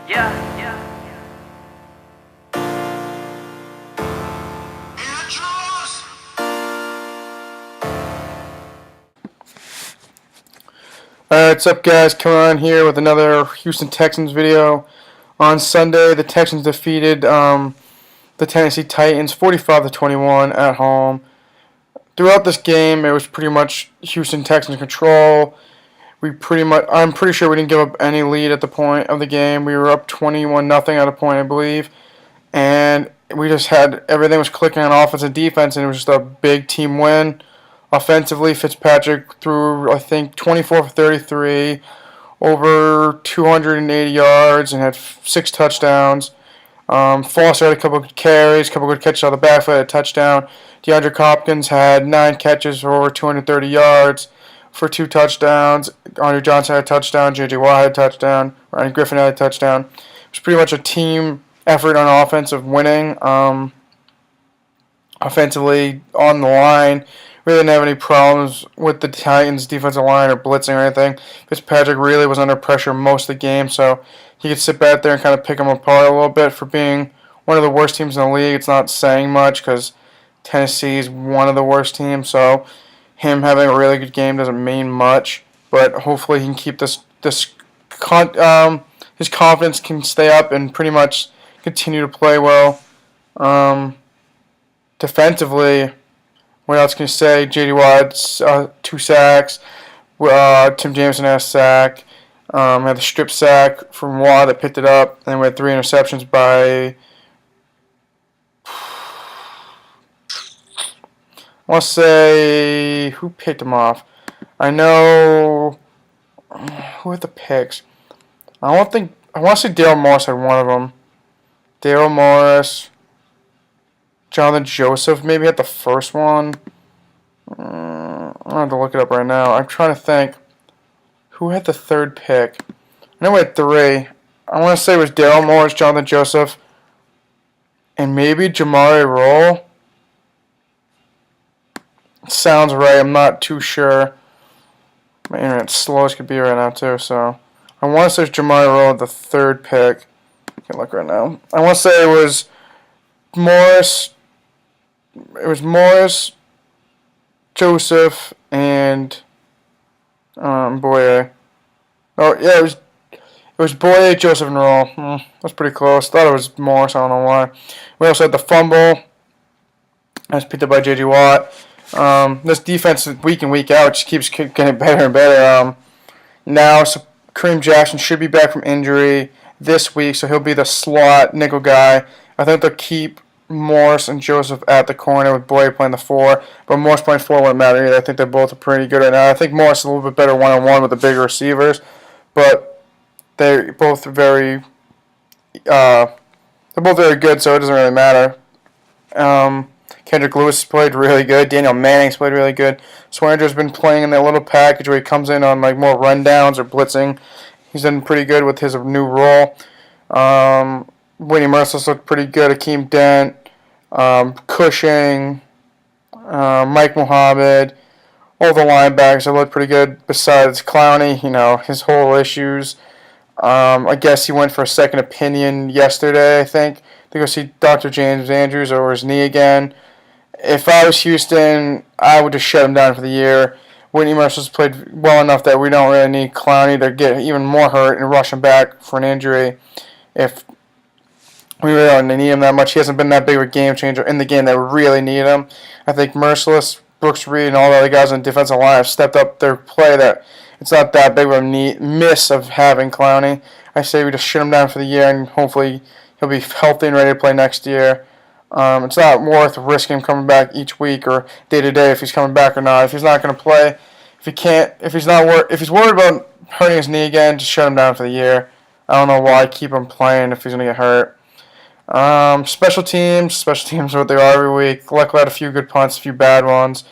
Yeah, yeah. Alright, what's up guys? Coming on here with another Houston Texans video. On Sunday, the Texans defeated the Tennessee Titans 45-21 at home. Throughout this game, it was pretty much Houston Texans control. I'm pretty sure we didn't give up any lead at the point of the game. We were up 21-0 at a point, I believe. And we just had, everything was clicking on offense and defense, and it was just a big team win. Offensively, Fitzpatrick threw, I think, 24 for 33, over 280 yards, and had 6 touchdowns. Foster had a couple of carries, a couple of good catches out of the backfield, a touchdown. DeAndre Hopkins had 9 catches for over 230 yards for 2 touchdowns. Andre Johnson had a touchdown. J.J. Watt had a touchdown. Ronnie Griffin had a touchdown. It was pretty much a team effort on offense of winning. Offensively, on the line, really didn't have any problems with the Titans' defensive line or blitzing or anything. Fitzpatrick really was under pressure most of the game, so he could sit back there and kind of pick them apart a little bit for being one of the worst teams in the league. It's not saying much because Tennessee is one of the worst teams, so him having a really good game doesn't mean much. But hopefully he can keep his confidence can stay up and pretty much continue to play well. Defensively, what else can you say? J.D. Watt's 2 sacks. Tim Jameson had a sack. Had the strip sack from Watt that picked it up. And we had 3 interceptions by, I want to say, who picked him off? I know, who had the picks? I want to say Daryl Morris had one of them. Daryl Morris. Jonathan Joseph maybe had the first one. I have to look it up right now. I'm trying to think. Who had the 3rd pick? I know we had 3. I want to say it was Daryl Morris, Jonathan Joseph, and maybe Jamari Roll. Sounds right. I'm not too sure. My internet's slow as could be right now too. So I want to say it's Jamari Roll at the 3rd pick. I can look right now. I want to say it was Morris. It was Morris, Joseph, and Boye. Oh yeah, it was Boye, Joseph, and Roll. That's pretty close. Thought it was Morris. I don't know why. We also had the fumble. That's picked up by J.J. Watt. This defense, week in, week out, just keeps getting better and better. Now, so Kareem Jackson should be back from injury this week, so he'll be the slot nickel guy. I think they'll keep Morris and Joseph at the corner with Boyd playing the 4, but Morris playing 4 wouldn't matter either. I think they're both pretty good right now. I think Morris is a little bit better one-on-one with the bigger receivers, but they're both very good, so it doesn't really matter. Kendrick Lewis played really good. Daniel Manning's played really good. Swearinger's been playing in that little package where he comes in on like more rundowns or blitzing. He's done pretty good with his new role. Whitney Merciless looked pretty good. Akeem Dent, Cushing, Mike Muhammad, all the linebackers have looked pretty good. Besides Clowney, his whole issues. I guess he went for a second opinion yesterday, I think, to go see Dr. James Andrews over his knee again. If I was Houston, I would just shut him down for the year. Whitney Merciless played well enough that we don't really need Clowney to get even more hurt and rush him back for an injury. If we really don't need him that much. He hasn't been that big of a game changer in the game that we really need him. I think Merciless, Brooks Reed, and all the other guys on the defensive line have stepped up their play that it's not that big of a miss of having Clowney. I say we just shut him down for the year, and hopefully he'll be healthy and ready to play next year. It's not worth risking him coming back each week or day to day if he's coming back or not. If he's not going to play, if he's worried about hurting his knee again, just shut him down for the year. I don't know why keep him playing if he's going to get hurt. Special teams are what they are every week. Luckily, had a few good punts, a few bad ones.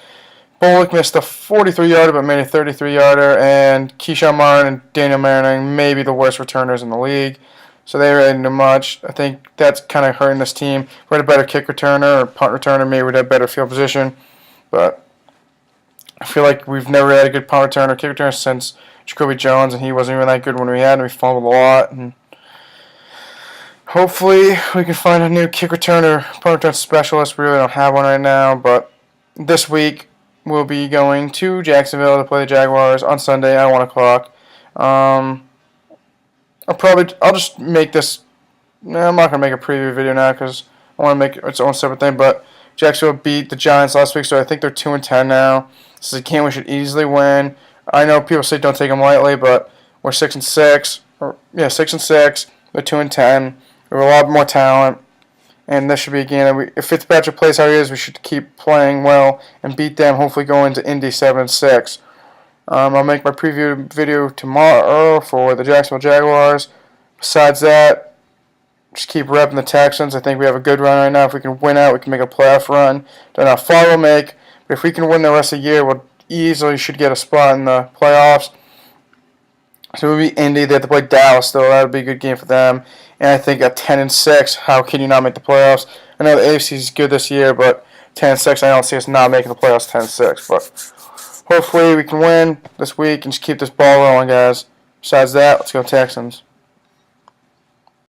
Bullock missed a 43-yarder but made a 33-yarder, and Keyshawn Martin and Daniel Manning may be the worst returners in the league. So they really didn't do much. I think that's kind of hurting this team. If we had a better kick returner or punt returner, maybe we'd have better field position. But I feel like we've never had a good punt returner or kick returner since Jacoby Jones, and he wasn't even that good when we had him. We fumbled a lot. And Hopefully, we can find a new kick returner, punt return specialist. We really don't have one right now, but this week we'll be going to Jacksonville to play the Jaguars on Sunday at 1 o'clock. I'll just make this. I'm not gonna make a preview video now because I want to make its own separate thing. But Jacksonville beat the Giants last week, so I think they're 2-10 now. This is a game we should easily win. I know people say don't take them lightly, but we're 6-6. 6-6. They're 2-10. We have a lot more talent, and this should be a game that if Fitzpatrick plays how he is, we should keep playing well and beat them. Hopefully, go into Indy 7-6. I'll make my preview video tomorrow for the Jacksonville Jaguars. Besides that, just keep repping the Texans. I think we have a good run right now. If we can win out, we can make a playoff run. Don't know how far we'll make, but if we can win the rest of the year, we'll easily should get a spot in the playoffs. So we'll be Indy. They have to play Dallas, though. That would be a good game for them. And I think at 10-6, how can you not make the playoffs? I know the AFC is good this year, but 10-6, I don't see us not making the playoffs 10-6. But hopefully we can win this week and just keep this ball rolling, guys. Besides that, let's go Texans.